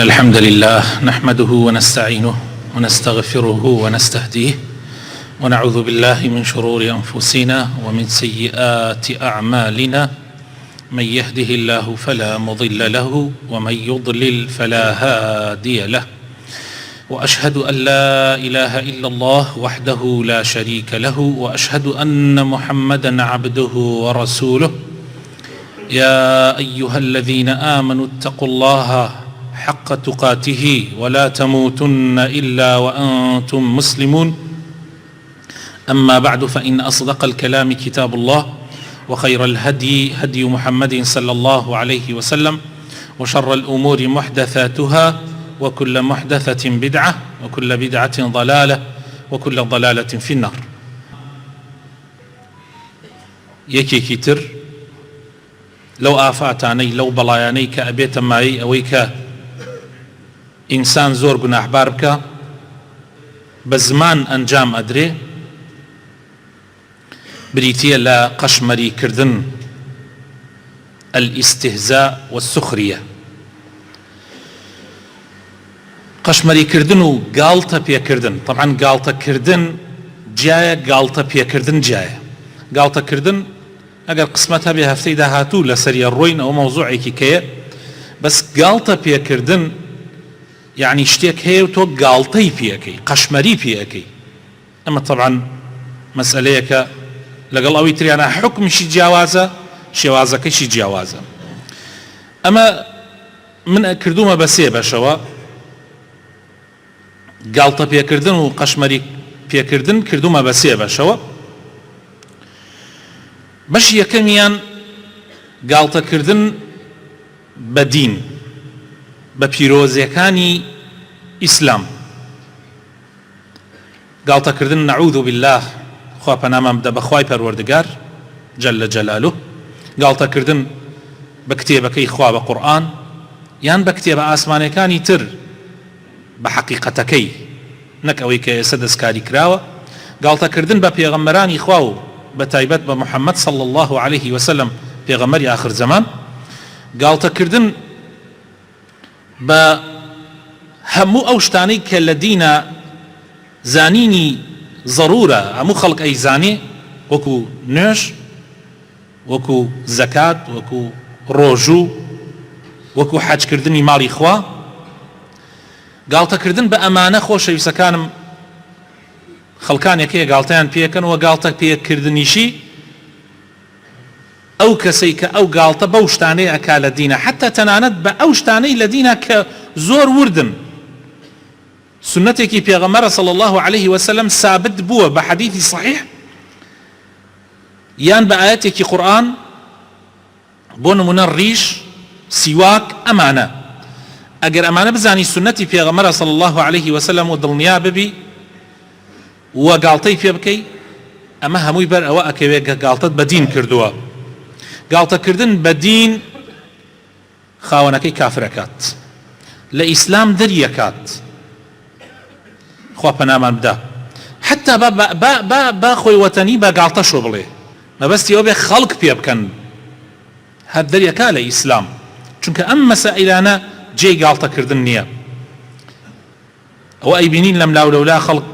الحمد لله نحمده ونستعينه ونستغفره ونستهديه ونعوذ بالله من شرور أنفسنا ومن سيئات أعمالنا من يهده الله فلا مضل له ومن يضلل فلا هادي له وأشهد أن لا إله إلا الله وحده لا شريك له وأشهد أن محمدا عبده ورسوله يا أيها الذين آمنوا اتقوا الله حق تقاته ولا تموتن إلا وأنتم مسلمون أما بعد فإن أصدق الكلام كتاب الله وخير الهدي هدي محمد صلى الله عليه وسلم وشر الأمور محدثاتها وكل محدثة بدعة وكل بدعة ضلالة وكل ضلالة في النار. یەکێکی تر لەو ئافاتانەی لەو بەڵایانەی کە ئەبێتە مایەی ئەوەی کە ئینسان زۆر گوناحبار بکە بە زمان ئەنجام ئەدرێ بریتیە لە قەشمەریکردن الاستهزاء والسخرية. قەشمەریکردن و گاڵتە پێکردن، طبعا گاڵتەکردن جایە، گاڵتە پێکردن جایە. گاڵتەکردن ئەگەر قسمەت هەبێ هەفتەی داهاتوو لەسەریە ڕۆین ئەوە مەوزوعێکی کەیە، بەس گاڵتە پێکردن یعنی شتێک هەیە و تۆ گاڵتەی پێەکەی، قەشمەری پێەکەی. ئەمە طبعا مەسئلەیەکە لەگەڵ ئەوەی تریانە حکمیشی جیاوازە، شێوازەکەیشی جیاوازە. ئەمە من کردومە بە سێ بەشەوە: گاڵتە پێکردن و قەشمەری پێکردن کردومە بە سێ بەشەوە. بەشی یەکەمیان گاڵتەکردن بە دین، بە پیرۆزیەکانی ئیسلام. گاڵتەکردن نەعوذ بالله، خوا پەنامان بدە بەخوای پەروەردگار جەلە جەلالوه. گاڵتەکردن بە کتێبەکەی خوا بە قورئان یان بە کتێبە ئاسمانیەکانی تر بە حەقیقەتەکەی، نەک ئەوەی کە ئێستا دەستکاری کراوە. گاڵتەکردن بە پێغەمبەرانی خوا و بە تایبەت بە محەممەد صلی الله عليه وسلم پێغەمبەری آخر زەمان. گاڵتەکردن بە هەموو ئەو شتانەی کە لە دینە زانینی ضرورە، هەموو خەڵک ئەیزانێ، وەکو نوێژ، وەکو زەکات، وەکو ڕۆژوو، وەکو حەجکردنی ماڵی خوا. گاڵتەکردن بە ئەمانە خۆشەویستەکانم خەڵکانێکەیە گاڵتەیان پێکەنەوە. گاڵتە پێکردنیشی ئەو کەسەی کە ئەو گاڵتە بەو شتانەی ئەکا لە دینە، حتا تەنانەت بە ئەو شتانەی لە دینە کە زۆر وردن. سنەتێکی پێغەمبەر صلی الله عليه وسلم ثابت بووە بە حەدیثی صحیح یان بە ئاەتێکی قورئان، بۆ نمونە ڕیش، سیواک، ئەمانە ئەگەر ئەمانە بزانی سنەتی پێغەمبەر صلی الله عليه وسلم و دڵنیا ببی و گاڵتەی پێ بکەی، ئەمە هەمووی بەر ئەوە ئەکەوێت کە گاڵتەت بە دین کردووە. گاڵتەکردن بە دین خاوەنەکەی کافرەکات، لە ئیسلام دەریەکات، خوا پەنامان بدە. حتا با خۆی وەتەنی بە گاڵتەشۆ بڵێ، مەبەستی ئەوە بێ خەڵک پێ بکەن، هەر دەریەکا لە ئیسلام، چونکە ئەم مەسائلانە جێی گاڵتەکردن نییە. ئەوە ئەیبینین لەم لاولەولا خەڵک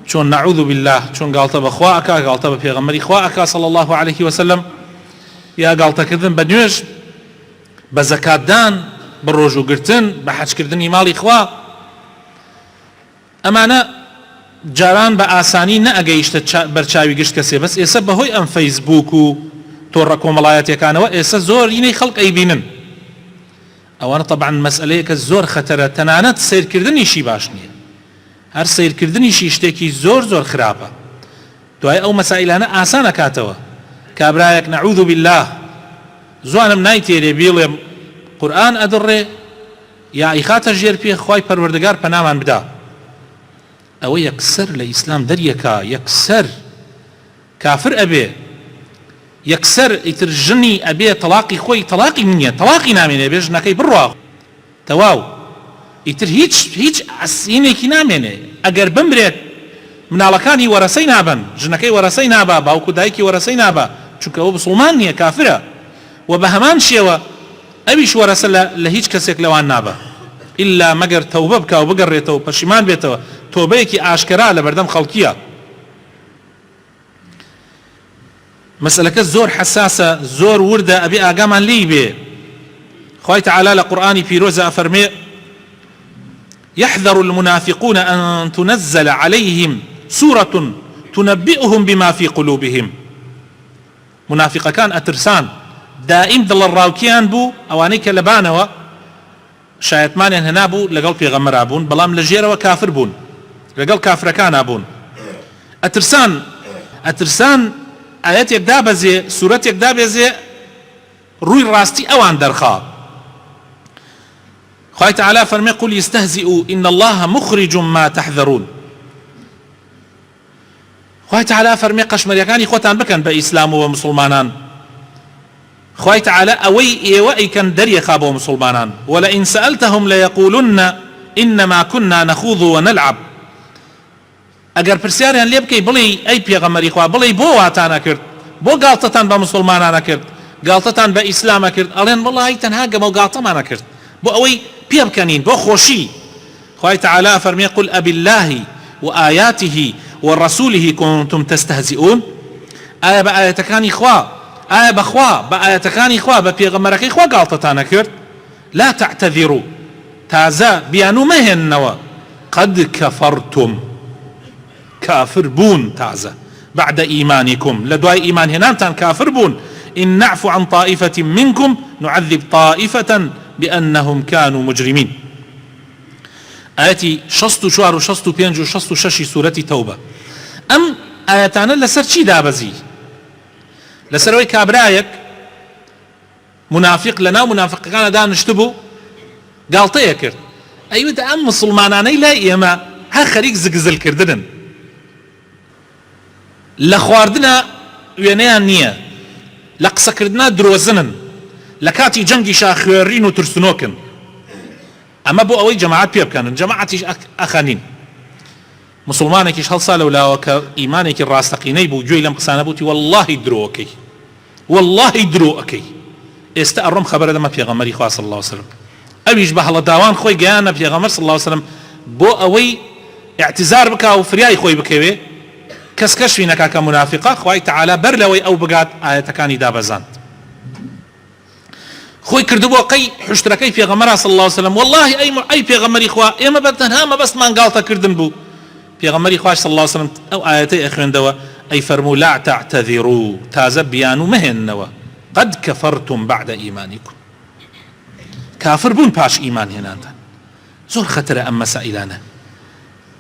چۆن نەعوذ بالله چۆن گاڵتە بە خوا ئەکا، گاڵتە بە پێغەمبەری خوا ئەکا صلی الله عليه وسلم، یا گاڵتەکردن بە نوێژ، بە زەکاتدان، بە ڕۆژوگرتن، بە حەجکردنی ماڵی خوا. ئەمانە جاران بە ئاسانی نەئەگەیشتە بەرچاوی گشت کەسێ، بەس ئێستا بەهۆی ئەم فەیسبووک و تۆڕە کۆمەڵایەتیەکانەوە ئێستا زۆر یینەی خەڵک ئەیبینن. ئەوانە طبعا مەسئلەیەکە زۆر خەتەرە، تەنانەت سیرکردنیشی باش نییە، هەر سیرکردنیشی شتێکی زۆر زۆر خراپە. دوای ئەو مەسائلانە ئاسان ئەکاتەوە. کابرایەک نەعوذ بالله زوانم نایتێرێ بێڵێم قورئان ئەدڕێ یا ئیخاتە ژێر پێ، خوای پەروەردگار پەنامان بدە، ئەوە یەکسەر لە ئیسلام دەریەکا، یەکسەر کافر ئەبێ، یەکسەر ئیتر ژنی ئەبێ تەلاقی خۆی تەلاقی نییە، تەلاقی نامێنێ، بێ ژنەکەی بڕوا تەواو، ئیتر هیچ ئەسینێکی نامێنێ. ئەگەر بمرێت مناڵەکانی وەرەسەی نابن، ژنەکەی وەرەسەی نابا، باوکو دایکی وەرەسەی نابا، چونکە ئەوە بسڵمان نییە، کافرە. و بە هەمان شێوە ئەویش وەرەسە لە هیچ کەسێک لەوان نابە. إلا مگر توبه بکا و بگەڕێتەوە پەشیمان بێتەوە تۆبەیەکی ئاشکرا لە بەردەم خەڵکیە. مەسەلەکە زۆر حساسە زۆر وردە ئەبێ ئاگامان لێی بێ. خوای تعالی لە قورئانی پیرۆزە ئەفەرمێ يحذر المنافقون أن تنزل عليهم سورة تنبئهم بما في قلوبهم. منافق كان أترسان دائم دل الراوكيان بو أواني كلبانوا شايتمان هنا بو لقل پیغمبر بون بلام لجير وكافر بون لقل كافر كان بون أترسان آيات يكداب زي سورة يكداب زي روي راستي أوان درخا. خواه تعالى فرمي قل يستهزئوا إن الله مخرج ما تحذرون. خواه تعالى فرمي قشمر يكاني خوتان بكن بإسلام ومسلمانان. خواه تعالى أوي كان دري خابوا مسلمانان ولئن سألتهم ليقولن إنما كنا نخوض ونلعب. اگر پرسیاریان لێ بکەی بڵێ ئەی پێغەمبەری خوا بڵێ بۆ واتانە کرد بۆ گاڵتەتان بە مسلمانانە کرد گاڵتەتان بە ئیسلامە کرد ئەڵێن وەڵڵی تەنها گەمە و گاڵتەمانە کرد بۆ ئەوەی پێ بکەنین بۆ خۆشی. خوای تعالی فەرمێ قل أبالله وآياته ورسوله كنتم تستهزئون. ئایا بە ئاەتەکانی خوا ئایا بەخوا بە ئاەتەکانی خوا بە پێغەمبەرەکەی خوا گاڵتەتانە کرد لا تعتذروا تازە بیانوو مەهێننەوە قد كفرتم كافر بون تازة بعد إيمانكم لدواء إيمان هنانتان كافر بون إن نعفو عن طائفة منكم نعذب طائفة بأنهم كانوا مجرمين. آياتي شستو شوار وشستو بينجو شستو ششي سورة توبة. أم آياتانا لسر چي دابزي لسروي كابرايك منافق لنا منافق كان دا نشتبو قالطي يكر أيوة دا أم مسلماناني لا إيما ها خريق زقزل كردن لە خواردنە وێنەیان نییە لە قسەکردنا درۆزنن لە کاتی جەنگی شاخوێڕین و ترسنۆکن ئەمە بۆ ئەوەی جەماعەت پێ بکەنن جەماعەتیش ئەخەنین. مسلمانێکیش هەڵسا لەولاوە کە ئیمانێکی ڕاستەقینەی بوو گوێی لەم قسانە بوتی وەڵڵاهی درۆکەی وەڵڵاهی درۆەکەی ئێستا ئەڕۆم خەبەرە دەمە پێغەمبەری خوا صلی الله علیه وسلم ئەویش بە هەڵەداوان خۆی گەیانە پێغەمبەر صلی الله علیه وسلم بۆ ئەوەی اعتزار بکا و فریای خۆی بکەوێ کەس کەشفی نەکا کە منافقە. خوای تعالی بەر لەوەی ئەو بگات ئاەتەکانی دابەزاند خۆی کردبووە قەی حشتەکەی پێغەمبەر صلی الله علیه وسلم والله ئەی پێغەمبەری خوا ئێمە بەتەنها مەبەستمان گاڵتەکردن بوو. پێغەمبەری خوا صلی الله علیه وسلم ئەو ئاەتەی ئەخوێندەوە ئەی فەرموو لا تعتذروا تازە بیانوو مەهێننەوە قد كفرتم بعد إيمانكم. كافر بوون پاش ئیمان هێناندان زۆر خەتەرە ئەم مەسائلانە.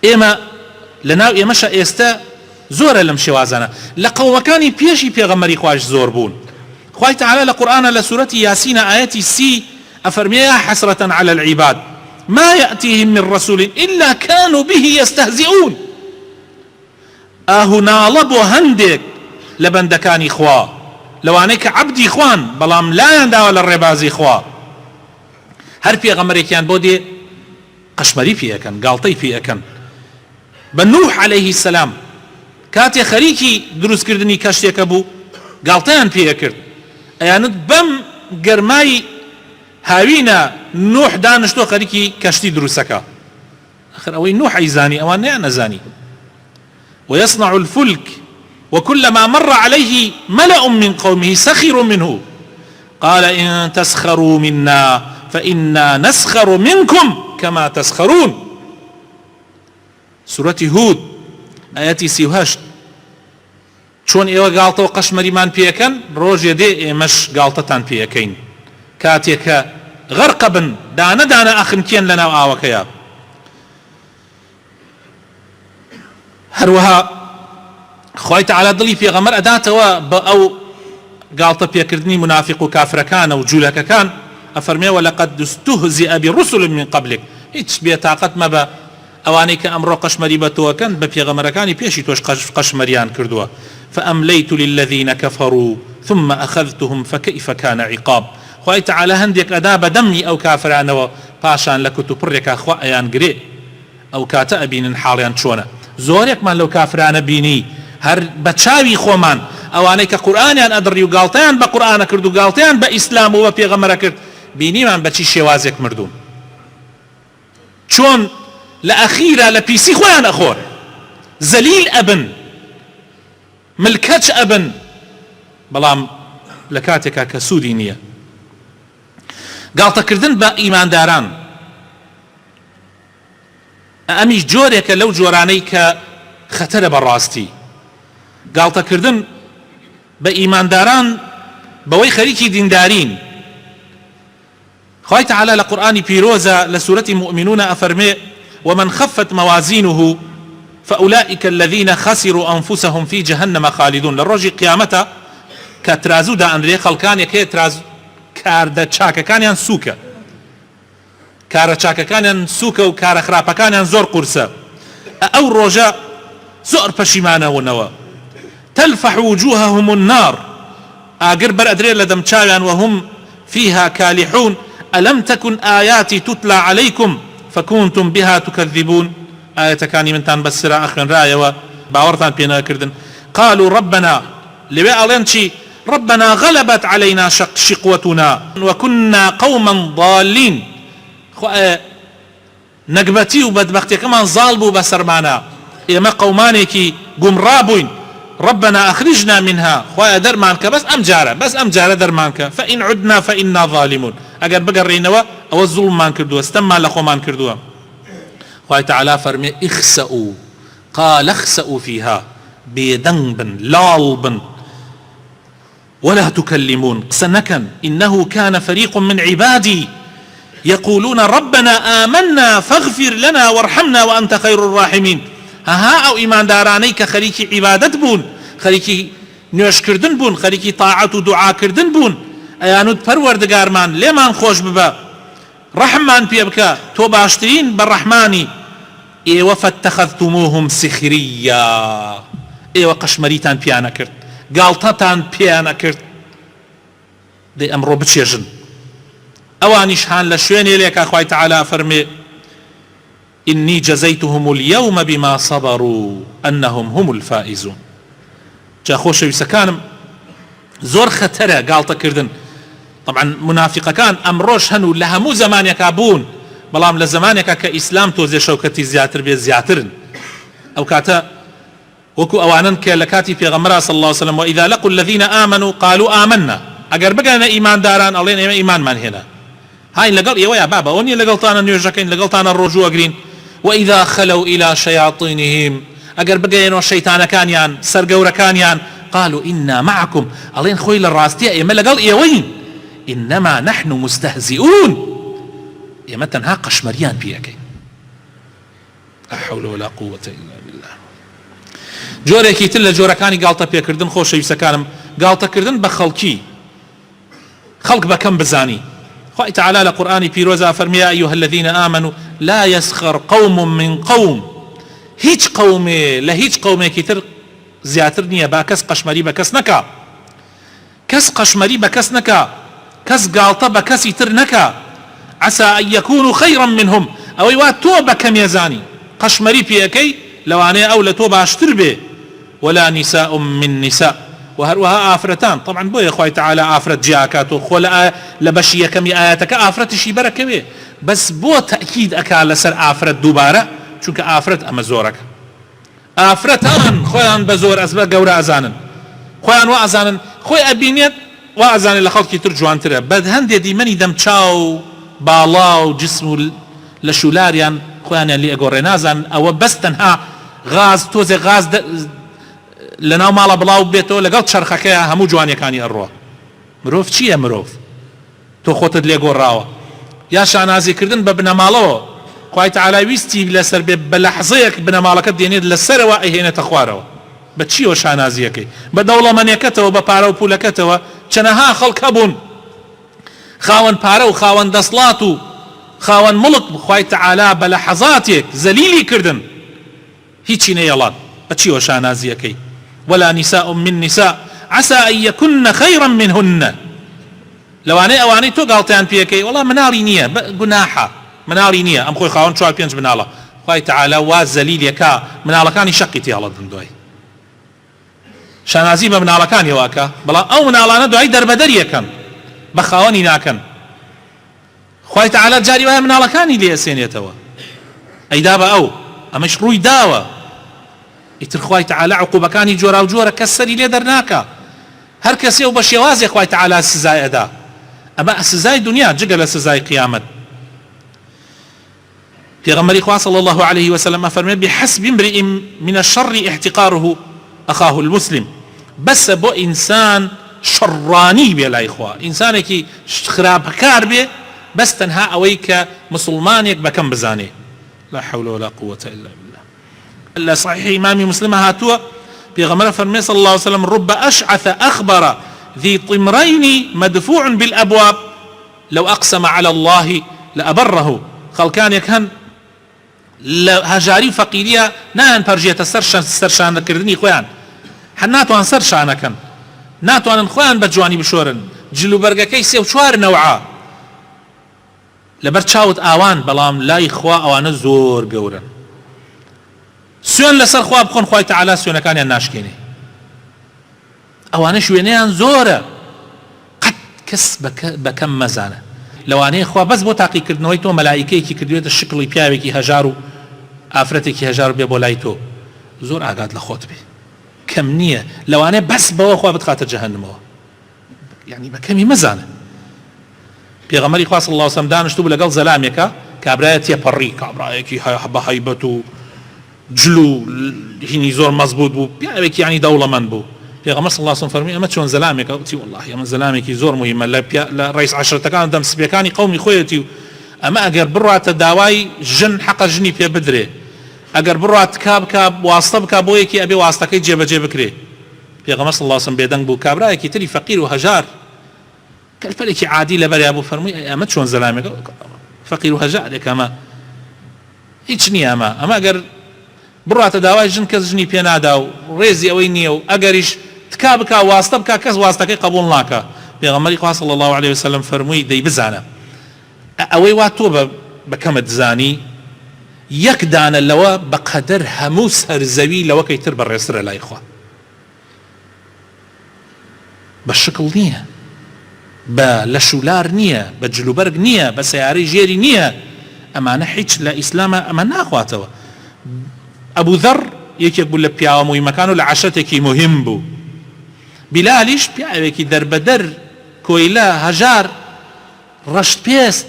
ئێمە لەناو ئێمەشە ئێستا زۆرە لەم شێوازانە لە قەومەکانی پێشی پێغەمبەری خوای زۆر بوون. خوای تعالی لە قورئانە لە سورەتی یاسین ئاەتی 30 ئەفەرمێ حسرة على العباد ما يأتيهم من رسول إلا كانوا به يستهزئون. ئاهوناڵە بۆ هەندێک لە بەندەکانی خوا لەوانەی کە عەبدی خوان بەڵام لایان داوە لە ڕێبازی خوا هەر پێغەمبەرێکیان بۆ دێ قەشمەری پێ ئەکەن گاڵتەی پێ ئەکەن. بە نوح عەلەیهی سەلام کاتێ خەریکی دروستکردنی کەشتێکە بوو گاڵتەیان پێ کرد ئەیانت بەم گەرمای هاوینە نوح دانیشتۆ خەریکی کەشتی دروستەکە ئەخر ئەوەی نوح ئەیزانی ئەوان نەیان نەزانی. ويصنع الفلك وكلما مر عليه ملأ من قومه سخروا منه قال إن تسخروا منا فإنا نسخر منكم كما تسخرون. سورة هود آياتي 38. چۆن ئێوە گاڵتەوە قەشمەریمان پێەکەن ڕۆژێ دێ ئێمەش گاڵتەتان پێەکەین کاتێککە غەرقە بن دانە دانە ئەخنکێن لەناو ئاوەکەیە. هەروەها خوای تعالی دڵی پێغەمبەر ئەداتەوە بە ئەو گاڵتە پێکردنی منافق و کافرەکانە و جوولەکەکان ئەفەرمێ وەلەقەد استهزئ برسل من قبلك هیچ بێتاقەت مەبە ئەوانەی کە ئەمڕۆ قەشمەری بە تۆکەن بە پێغەمبەرەکانی پێشی تۆش قەشمەریان کردووە. فأمليت للذين كفروا ثم أخذتهم فكيف كان عقاب. خوای تعالی هەندێک ئەدا بە دەمی ئەو کافرانەوە پاشان لە کتوپڕێکا خوا ئەیان گرێ ئەو کاتە ئەبینن حاڵیان چۆنە. زۆرێکمان لەو کافرانە بینی هەر بە چاوی خۆمان ئەوانەی کە قورئانیان ئەدڕی و گاڵتەیان بە قورئانە کرد و گاڵتەیان بە ئیسلام و بە پێغەمبەرە کرد بینیمان بە چی شێوازێک مردوون. چۆن لە ئەخیرە لە پیسی خۆیان ئەخۆن زەلیل ئەبن ملکەچ ئەبن بەڵام لە کاتێکا کە سوودی نییە. گاڵتەکردن بە ئیمانداران ئەمیش جۆرێکە لەو جۆرانەی کە خەتەرە بەڕاستی. گاڵتەکردن بە ئیمانداران بەوەی خەریکی دیندارین. خوای تعالی لە قورئانی پیرۆزە لە سوورەتی مؤمنون ئەفەرمێ ومن خفت موازينه فأولئك الذين خسروا أنفسهم في جهنم خالدون. للروج قيامته كترازو دا أنري خلقان يكي ترازو كار دا چاكا كانيان سوكا كار چاكا كانيان سوكا وكار خرابا كانيان زور قرسا أو روجا زور پشيمانا ونوا تلفح وجوههم النار أقربر أدري لدم چاوان وهم فيها كالحون ألم تكن آياتي تتلى عليكم فكنتم بها تكذبون. آية كاني من تان بسرا أخرا راية باورتان بينا كردن قالوا ربنا لبي ألنشي ربنا غلبت علينا شقوتنا وكنا قوما ضالين. نقبتي وبدبختي كمان ظالبوا بسرمانا إما قومانيكي قمرابين ربنا أخرجنا منها خويا درمانك بس أم جارة درمانك فإن عدنا فإنا ظالمون. أجر بقرينوا أو الظلم مان كردوا استمع لخو مان كردوا. خويا تعالى فرمي اخسأوا قال اخسأوا فيها بيدنبن لالبن ولا تكلمون سنكن إنه كان فريق من عبادي يقولون ربنا آمنا فاغفر لنا وارحمنا وأنت خير الراحمين. ها أو إيمان داراني كخليكي عبادت بون خليكي نوش كردن بون خليكي طاعت ودعاء كردن بون أيانود پروردگارمان ليمان خوش ببا رحمان بيبكا تو باشترين بالرحماني ايوه فاتخذتموهم سخريا ايوه قشمريتان بيانا كرت قالتتان بيانا كرت دي امرو بتشيجن اوانيش هان لشويني ليك اخوي تعالى فرمي إني جزيتهم اليوم بما صبروا أنهم هم الفائزون. جا خوش يسكانم زور خطرة قالت كردن طبعا منافقة كان أمروش هنو لها مو زمان يكابون بلام لزمانك كإسلام توزي شوكتي زياتر بي زياترن أو كاتا وكو أوانن كالكاتي في غمرة صلى الله عليه وسلم وإذا لقوا الذين آمنوا قالوا آمنا أقر بقنا إيمان داران أولين إيمان من هنا هاي لقل يا بابا وني لقلتانا نيوجاكين لقلتانا الرجوع قرين وإذا خلوا إلى شياطينهم أقر بقينوا الشيطان كانيان سرقور كانيان قالوا إنا معكم ألين خويل الراستية إما لقل إيوين إنما نحن مستهزئون إما تنها قشمريان بيكي لا حول ولا قوة إلا بالله. جوريكي تلا جوركاني قالتا بيكردن خوش يسكانم قالتا كردن بخلقي خلق بكم بزاني. خوي تعالى لقرآن بيروزا فرمي يا أيها الذين آمنوا لا يسخر قوم من قوم هيج قومي لا هيج قومي كتر زياترني باكس قشمري بكس نكا كس قشمري بكس نكا كس قالطة بكس يتر نكا عسى أن يكونوا خيرا منهم أو يوات توبة كم يزاني قشمري بيكي لو أنا أو لتوبة أشتر به ولا نساء من نساء وها آفرتان طبعا بو يا اخوي تعالى آفرت جاكاتو خلا لبشيه كم آياتك آفرت شي بركه بس بو تأكيد أكا لسر آفرت دوباره چونك آفرت أما زورك آفرتان خوان بزور أسباب قورا أزانن خوان وأزانن خوي أبينيت وأزانن لخلقي ترجوان ترى بد هندي دي مني دم تشاو بالاو جسمو لشولاريان خوان اللي أقوري نازن أو بس تنها غاز توزي غاز لناو مالا بلاو بيتو لقلت شرخكيها همو جوانيكاني الروح مروف چیه مروف تو خۆتت لێ گۆڕاوە یا شانازی کردن بە بنەماڵەوە خوای تعالی ویستی لەسەر بێ بە لەحزەیەک بنەماڵەکەت دێنێت لەسەرەوە ئەهێنێتە خوارەوە بە چیوە شانازیەکەی بە دەوڵەمەندیەکەتەوە بە پارە و پولەکەتەوە چەنەها خەڵک هەبوون خاوەن پارە و خاوەن دەسڵات و خاوەن مڵک خوای تعالی بە لەحەزاتێک زەلیلی کردن هیچی نەیەڵات بە چیوە شانازیەکەی ولا نساء من نساء عسى أن يكن خيرا منهن لواني أواني تو قالتان بيكي والله مناري نية قناحة مناري نية أم خوي خاون شوال بينج منالا خوي تعالى وازليل يكا منالا كاني شقيتي على الدندوي شانازي بمنالا كان يواكا بلا أو منالا ندوي دربدر يكن بخاوني ناكن خوي تعالى جاري وهي منالا كاني لي أسينيتوا ئەیدا بە ئەو ئەمەش ڕووی داوە ئیتر خوای تەعالە عقوبەکانی جۆرا و جۆرە کەس سەری لێ دەرناکە هەر کەسێ و بە شێوازێک خوای تەعالە سزای ئەدا ئەمە سزای دنیا جگە لە سزای قیامەت. پێغەمبەری خوا صلی الله عليه وسلم ئەفەرمێت بحسب امرئ من الشر احتقاره أخاه المسلم بس بۆ ئینسان شەڕانی بێ لای خوا ئینسانێکی خراپەکار بێ بەس تەنها ئەوەی کە مسلمانێک بەکەم بزانێ. لا حول ولا قوة إلا بالله. لە صحيح إمام مسلم هاتووە پێغەمبەر فەرمێ صلى الله عليه وسلم رب أشعث أخبر ذي طمرين مدفوع بالأبواب لو أقسم على الله لأبره. خەڵکانێک هەن لە هەژاری فەقیریە نایان پەرژێتە سەر شانەکردنی خۆیان هەر ناتوان سەر شانەکەن ناتوانن خۆیان بە جوانی بشۆرن جلوبەرگەکەی سێ و چوار نەوعە لەبەر چاوت ئاوان بەڵام لای خوا ئەوانە زۆر گەورن سوێن لەسەر خوا بخۆن خوای تەعالا سوێنەکانیان ناشکێنێ ئەوانە شوێنەیان زۆرە قەت کەس بەکەم مەزانە لەوانەیە خوا بەس بۆ تاقیکردنەوەی تۆ مەلایکەیەکی کردوێتە شکڵی پیاوێکی هەژار و ئافرەتێکی هەژار بێ بۆ لای تۆ زۆر ئاگات لە خۆت بێ کەم نییە لەوانەیە بەس بەوە خوا بتخاتە جەهەنەمەوە یعنی بەکەمی مەزانە. پێغەمبەری خوا صلی الله عليه وسلم دانیشتو بوو لەگەڵ زەلامێکە کابرایە تێپەڕی کابرایەکی بە هەیبەت و جلو هینی زۆر مەزبوط بوو پیاوێکی یعنی دەوڵەمەند بوو. پێغەمبەر صلی الله عليه وسلم فەرمووی ئەمە چۆن زەلامێکە وتی والله ئەمە زەلامێکی زۆر مهمە لە ڕئیس عەشرەتەکان دەمسبیەکانی قەومی خۆیەتی و ئەمە ئەگەر بڕاتە داوای ژن حەقە ژنی پێ بدرێ ئەگەر بڕات کابکە واستە بکە بۆ یەکی ئەبێ واستەکەی جێبەجێ بکرێ. پێغەمبەر صلی الله عليه وسلم بێدەنگ بوو کابرایەکی تری فەقیر و هەژار کەلپەلێکی عادی لەبەریا بوو فەرمووی ئەمە چۆن زەلامێکە فەقیر و هەژارێک ئەمە هیچ نییە ئەمە ئەگەر بڕاتە داوای ژن کەس ژنی پێ نادا و ڕێزی ئەوەی نییە و ئەگەریش تکا بکە واستە بکە کەس واستەکەی قبول ناکە. پێغەمبەری خوا صلی الله عليه وسلم فەرمووی دەی بزانە ئەوەی وا تۆ بەکەمت زانی یەک دانە لەوە بەقەدەر هەموو سەرزەوی لەوەکەی تر بەڕێزترە لای خوا بە شکڵ نییە بە لە شولار نییە بە جلوبەرگ نییە بە سیارەی ژێری نییە ئەمانە هیچ لە ئیسلامە ئەمە ناخواتەوە. ئەبوو ذەڕ یەکێک بوو لە پیاوە موهیمەکان و لە عەشەتێکی مهم بوو. بیلالیش پیاوێکی دەربەدەر کۆیلە هەژار ڕەشت پێست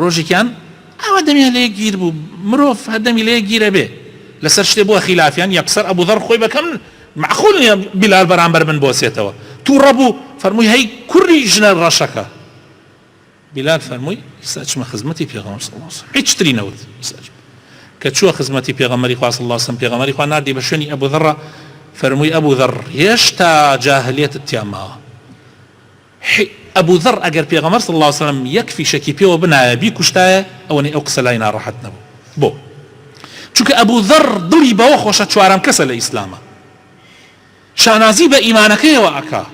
ڕۆژێکیان ئەوە دەمیان لێ گیر بوو مرۆڤ هەردەمی لێ گیرە بێ لەسەر شتێ بووە خلافیان یەکسەر ئەبوو ذەڕ خۆی بەکەم معقول نییە بیلال بەرامبەر من بۆسێتەوە تووڕە بوو فەرمووی هەی کوڕی ژنە ڕەشەکە. بیلال فەرمووی ئێستا چمە خزمەتی پێغەمبەر صلی الله عليه وسلم هیچ تری نەوت کە چووە خزمەتی پێغەمبەری خوا صلی الله عليه وسلم پێغەمبەری خوا ناردی بە شوێنی ئەبوو ذەڕ فەرمووی ئەبوو ذەڕ هێشتا جاهلیەتت تیا ماوە. ئەبوو ذەڕ ئەگەر پێغەمبەر صلی الله عليه وسلم یەک فیشەکی پێوە بنایە بیکوشتایە ئەوەنەی ئەو قسە لای ناڕەحەت نەبوو بۆ چونکە ئەبوو ذەڕ دڵی بەوە خۆشە چوارەم کەسە لە ئیسلامە شانازی بە ئیمانەکەیەوە ئەکا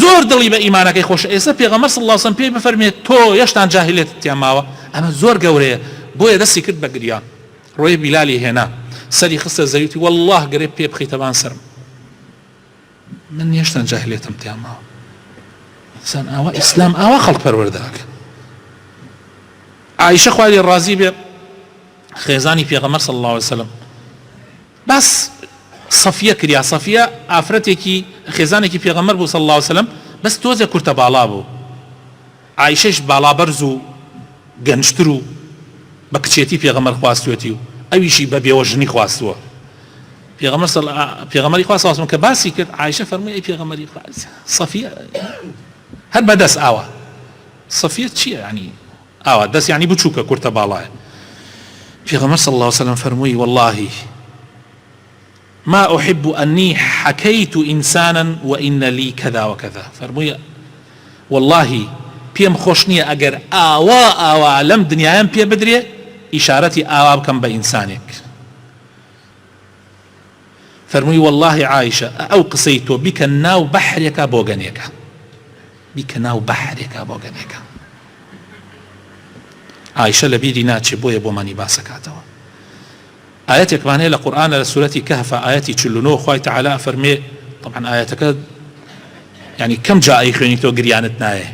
زۆر دڵی بە ئیمانەکەی خۆشە. ئێستا پێغەمبەر صلی الله عليه وسلم پێی بفەرمێت تۆ هێشتا جاهلیەتت تیا ماوە ئەمە زۆر گەورەیە بۆیە دەستی کرد بە گریان ڕۆی بیلالی هێنا سەری خستە زەویتی والله گەرێ پێ بخیتەبان سرم من هێشتا جاهلیەتم تیا ماوە. سان ئاوا ئیسلام ئاوا خەڵک پەروەردەکە. عایشە خوای لێ ڕازی بێ خێزانی پێغەمبەر صلی الله عليه وسلم بەس سەفیە کریا سەفیە ئافرەتێکی خێزانێکی پێغەمبەر بوو صلی الله عليه وسلم بەس تۆزێ کورتە باڵا بوو عایشەش باڵا بەرز و گەنجتر و بە کچێتی پێغەمبەر خواستوێتی و ئەویشی بە بێوەژنی خواستووە. پێغەمبەری خوا صلی الله عليه وسلم کە باسی کرد عایشە فەرمووی ئەی پێغەمبەری خوا سەفیە هەر بەدەست ئاوە سەفیە چییە ینی ئاوا دەست یعنی بچووکە کورتە باڵایە. پێغەمبەر صلی الله عليه وسلم فەرمووی والله ما أحب أني حكيت إنسانا وإن لي كذا وكذا. فەرمووی والله پێم خۆش نییە ئەگەر ئاوا لەم دنیایان پێ بدرێ ئیشارەتی ئاوا بکەم بە ئینسانێک. فەرمووی والله عایشە ئەو قسەی تۆ بیکە ناو بەحرێکە بۆ گەنێکە بیکە ناو بەحرێکە بۆ گەنێکە. عایشە لە بیری ناچێ بۆیە بۆمانی باسەکاتەوە. ئاەتێکمانەیە لە قورئانە لە سورەتی کەهف ئاەتی 49 خوای تەعالا فەرمێ طبعا ئاەتەکە يعني كم جاء خوێنی تۆ گریانت نایە.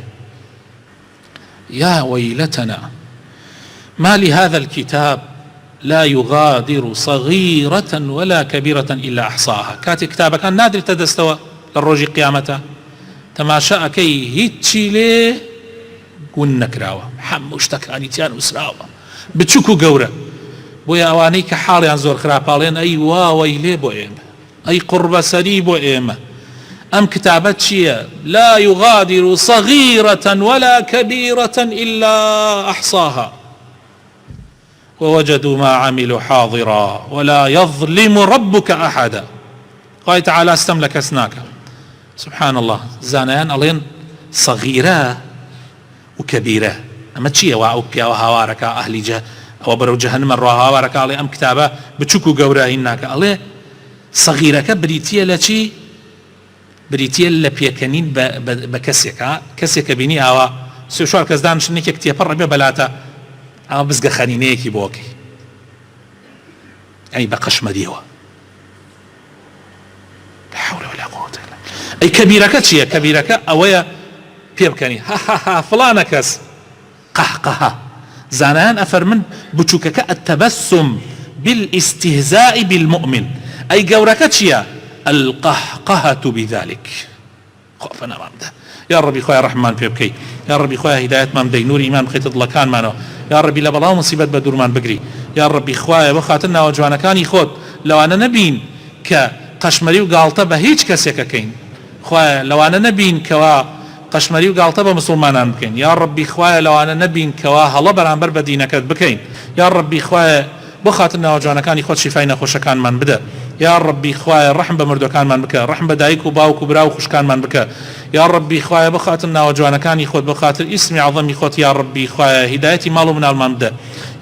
يا ويلتنا ما لهذا الكتاب لا يغادر صغيرة ولا كبيرة إلا أحصاها. كاتي كتابك كان نادر تدستوى للروج قيامته تماشا أكي هيتشي ليه قلنا كراوة حموشتكاني تيان وسراوة بتشكو قورة بويا أوانيك حالي عن زور خرابالين أي واوي ليه بو إيمة أي قرب سري بو إيمة أم كتابت شيء لا يغادر صغيرة ولا كبيرة إلا أحصاها ووجدوا ما عملوا حاضرا ولا يظلم ربك أحدا. قال تعالى استملك اسناك سبحان الله زانيان ألين صغيرة وكبيرة أما تشي وأوبيا وهوارك أهل أو برو جهنم الرهوارك علي أم كتابة بتشكو قورا إنك علي صغيرة كبريتية لشي بريتية لبيكنين بكسيك كسيك بيني أو سوشوار كزدان شنيك اكتيا بربي بلاتا أو بزق خانينيكي بوكي يعني بقش مديوة لا حول ولا قوة إلا أي كبيرك تشي كبيرك أويا بيبكني ها ها ها فلانكس قهقها زانان أفرمن بچوكك التبسم بالاستهزاء بالمؤمن أي قوركتشيا القهقهة بذلك خوفنا مامده يا ربي خويا رحمن بيبكي يا ربي خويا هداية مامدي نور إيمان بخيط الله مانو يا ربي لبلا مصيبة بدورمان بقري يا ربي خويا وخاتنا وجوانا كان يخوت لو أنا نبين كقشمري وقالطة بهيج كسيككين خويا لو أنا نبين كوا قشمري وقالطة بمسلمانان بكين يا ربي خويا لو أنا نبين كوا هلا برانبر بدينك بكين يا ربي خويا بخاتنا وجوانا كان يخوت شفاينا خوش كان من بدا يا ربي خويا رحم بمردو كان من بكا رحم بدايك وباوك وبراو خوش كان من بكا يا ربي خويا بخاتنا وجوانا كان يخوت بخاطر اسمي عظم يخوت يا ربي خويا هدايتي مالو من المنبدا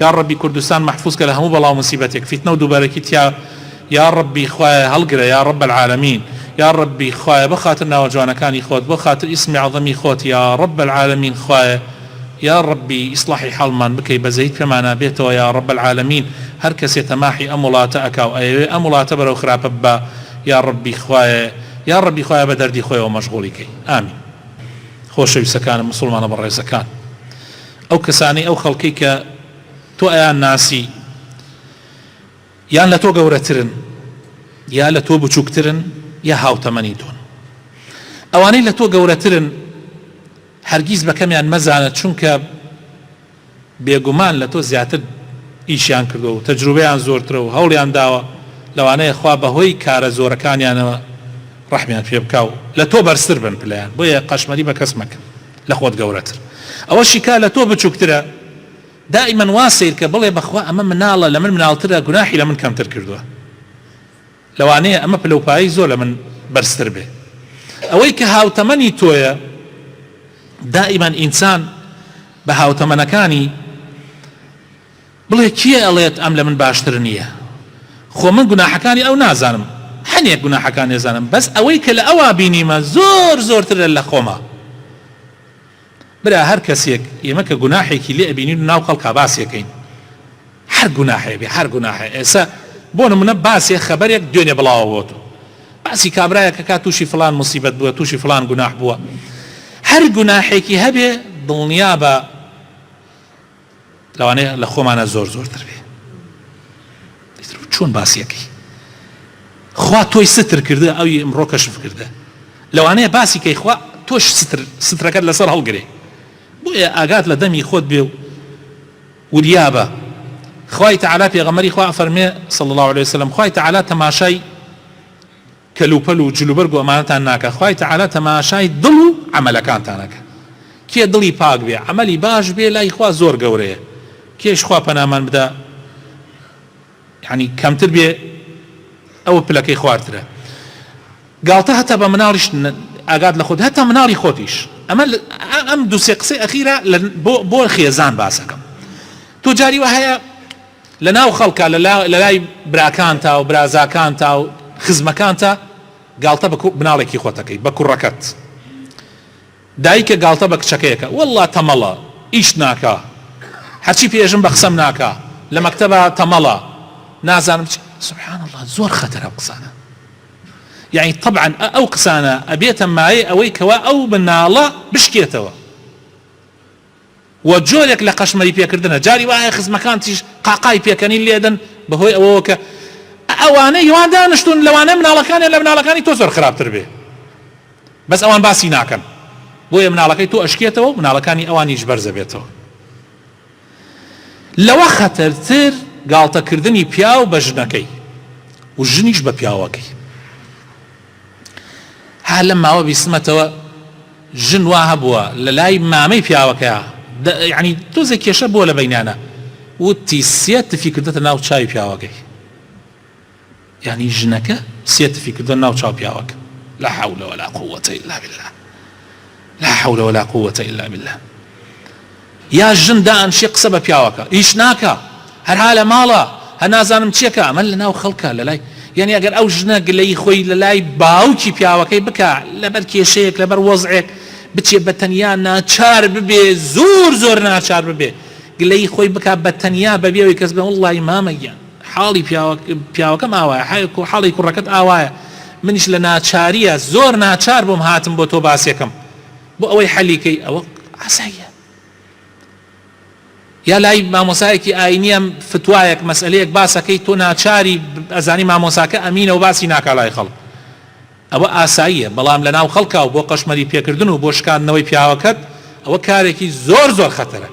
يا ربي كردستان محفوظ كله مو بلا مصيبتك فتنة ودباركت يا ربي خويا هلقرا يا رب العالمين يا ربي خويا بخاطرنا وجوانا كان يخوت بخاطر اسمي عظم يخوت يا رب العالمين خويا يا ربي إصلاحي حلمان بكي بزيد كما بيته يا رب العالمين هر كسي تماحي أمولاتك أو أي أمولات برو خراب با يا ربي خوايا يا ربي خوايا بدردي خوايا ومشغولي آمين خوش يسكان مسلمان برا يسكان أو كساني أو خلقيك تو أيان ناسي يان لتو قورترن يا لتو بچوكترن يا هاو تمني دون أواني لتو قورترن هەرگیز بەکەمیان مەزانە چونکە بێگومان لە تۆ زیاتر ئیشیان کردو و تەجروبەیان زۆرترە و هەوڵیان داوە لەوانەیە خوا بەهۆی کارە زۆرەکانیانەوە ڕەحمیان پێ بکا و لە تۆ بەرزتر بن پلەیان بۆیە قەشمەری بە کەس مەکە لە خۆت گەورەتر ئەوەشی کا لە تۆ بچووکترە دائیمەن وا سیر کە بڵێ بەخوا ئەمە مناڵە لە من مناڵترە گوناحی لە من کەمتر کردووە لەوانەیە ئەمە پلەپایی زۆر لە من بەرزتر بێ ئەوەی کە هاوتەمەنی تۆیە دائما إنسان بهاو تمنكاني بڵێ کێ ئەڵێت ئەم لە من باشتر نییە خۆ من گوناحەکانی ئەو نازانم هەنێک گوناحەکان نێزانم بەس ئەوەی کە لە ئەوا بینیمە زۆر زۆرترە لە خۆمە برا هەر کەسێک ئێمە کە گوناحێکی لێ ئەبینین و ناو خەڵکا باسیەکەین هەر گوناحێ بێ هەر گوناحێ ئێستا بۆ نمونە باسێ خەبەرێک دوێنێ بڵاوە بۆ تۆ باسی کابرایەکە کا تووشی فلان مصیبەت بووە تووشی فلان گوناح بووە هەر گوناحێکی هەبێ دڵنیا بە لەوانەیە لە خۆمانە زۆر زۆرتر بێ چۆن باسیەکەی خوا تۆی ستر کردە ئەوی ئەمڕۆ کەشف کردە لەوانەیە باسی کەی خوا تۆش سترەکەت لەسەر هەڵگرێ بۆیە ئاگات لە دەمی خۆت بێ و وریا بە خوای تەعالا پێغەمبەری خوا فەرمێ صلی الله عليه وسلم خوای تەعالا تەماشای کەلوپەل و جلوبەرگ و ئەمانەتان ناکە خوای تەعالا تەماشای دڵ و عەمەلەکانتانەکە کێ دڵی پاک بێ عەمەلی باش بێ لای خوا زۆر گەورەیە کێش خوا پەنامان بدە یعنی کەمتر بێ ئەوە پلەکەی خواردترە گاڵتە هەتا بە مناڵیش ئاگات لە خۆت هەتا مناڵی خۆتیش ئەم دوو سێ قسەی ئەخیرە بۆ خێزان باسەکەم تۆ جاری وە هەیە لە ناو خەڵکە لە لای براکانتە و برازاکانتە و خزمەکانتە گاڵتە بە مناڵێکی خۆتەکەی بە کوڕەکەت دایکە گاڵتە بە کچەکەیەکە وەڵڵا تەمەڵە ئیش ناکە هەرچی پێژم بە قسەم ناکە لە مەکتەبە تەمەڵە نازانم سبحان الله زۆر خەتەرە قسانە یعنی طبعا ئەو قسانە ئەبێتە مایە ئەوەی کەوا ئەو مناڵە بشکێتەوە و جۆرێک لە قەشمەری پێکردنە جاری وایە خزمەکان تیش قاقای پێکەنین لێدەن بەهۆی ئەوەوە کە ئەوانەی یوان دانیشتون لەوانە مناڵەکانی لە مناڵەکانی تۆ زۆر خراپتر بێ بەس ئەوان باسی ناکەن بۆیە مناڵەکەی تۆ ئەشکێتەوە مناڵەکانی ئەوانیش بەرزە بێتەوە لەوە خەتەرتر گاڵتەکردنی پیاو بە ژنەکەی و ژنیش بە پیاوەکەی ها لەم ماوە بیستمەتەوە ژن وا هەبووە لە لای مامەی پیاوەکەیە یعنی تۆزێک کێشە بووە لە بەینانە وتی سێ تفی کردەتە ناو چاوی پیاوەکەی یعنی ژنەکە سێ تفی کردە ناو چاو پیاوەکە لا حول ولا قوة إلا بالله لا حول ولا قوة إلا بالله یا ژن دائنشی قسە بە پیاوەکە ئیش ناکە هەرها لە ماڵە هە نازانم چیەکە ئەمە لە ناو خەڵکە لە لای یعنی ئەگەر ئەو ژنە گلەی خۆی لە لای باوکی پیاوەکەی بکە لەبەر کێشەیەک لەبەر وەزعێک بچێ بە تەنیا ناچار ببێ زۆر ناچار ببێ گلەی خۆی بکە بە تەنیا بەبێەوەی کەس بێ وڵڵی مامەگیان حاڵی پیاوەکەم ئاوایە حاڵی کوڕەکەت ئاوایە منیش لە ناچاریە زۆر ناچار بووم هاتم بۆ تۆ باسێکم بۆ ئەوەی حەلیکەی ئەوە ئاساییە یا لای مامۆسایەکی ئاینیە فتوایەک مەسئلەیەک باسەکەی تۆ ناچاری ئەزانی مامۆساکە ئەمینە و باسی ناکا لای خەڵک ئەوە ئاساییە بەڵام لە ناو خەڵکا و بۆ قەشمەری پێکردن و بۆ شکاندنەوەی پیاوەکەت ئەوە کارێکی زۆر خەتەرە